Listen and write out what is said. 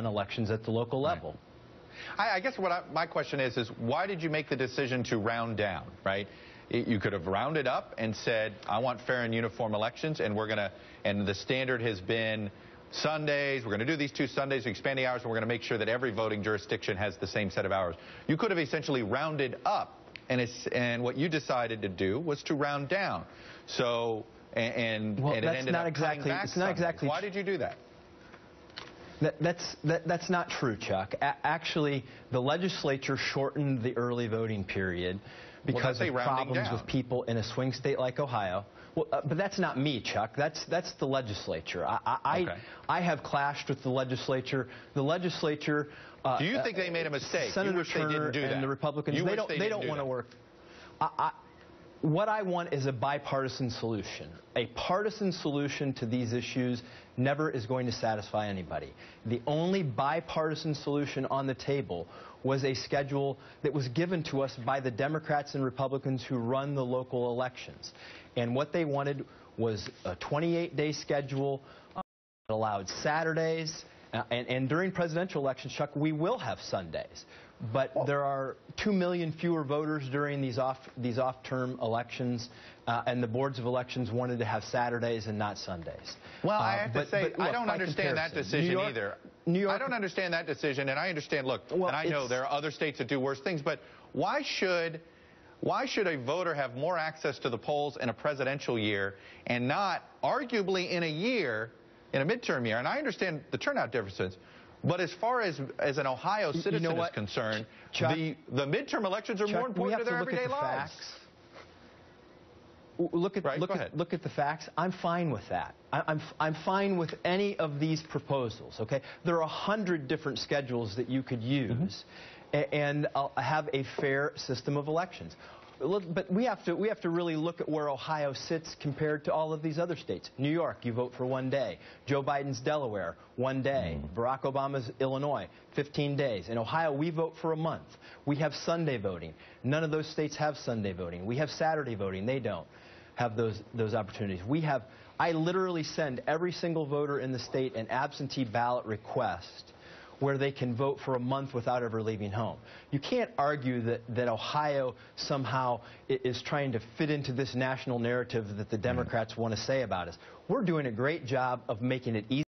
elections at the local level. I guess my question is why did you make the decision to round down, right? You could have rounded up and said, I want fair and uniform elections, and the standard has been Sundays. We're going to do these 2 Sundays, we expand the hours, and we're going to make sure that every voting jurisdiction has the same set of hours. You could have essentially rounded up, and what you decided to do was to round down. So, and it ended up cutting back. It's not exactly. Why did you do that? That's not true, Chuck. Actually, the legislature shortened the early voting period because of problems with people in a swing state like Ohio. Well, but that's not me, Chuck. That's the legislature. I have clashed with the legislature. The legislature. Do you think they made a mistake? Senator Turner and the Republicans. They don't want to work. What I want is a bipartisan solution. A partisan solution to these issues never is going to satisfy anybody. The only bipartisan solution on the table was a schedule that was given to us by the Democrats and Republicans who run the local elections. And what they wanted was a 28-day schedule that allowed Saturdays. And during presidential elections, Chuck, we will have Sundays. But there are 2 million fewer voters during these off-term elections, and the boards of elections wanted to have Saturdays and not Sundays. Well, I have to say, look, I don't understand that decision either. I don't understand that decision, and I understand, look, and I know there are other states that do worse things, but why should a voter have more access to the polls in a presidential year and not, arguably, in a midterm year? And I understand the turnout differences. But as far as an Ohio citizen is concerned, Chuck, the midterm elections are more important to their everyday lives. Look at the facts. I'm fine with that. I'm fine with any of these proposals. Okay, there are 100 different schedules that you could use, and have a fair system of elections. But we have to really look at where Ohio sits compared to all of these other states. New York, you vote for 1 day. Joe Biden's Delaware, 1 day. Barack Obama's Illinois, 15 days. In Ohio, we vote for a month. We have Sunday voting. None of those states have Sunday voting. We have Saturday voting. They don't have those opportunities. I literally send every single voter in the state an absentee ballot request where they can vote for a month without ever leaving home. You can't argue that Ohio somehow is trying to fit into this national narrative that the Democrats want to say about us. We're doing a great job of making it easy.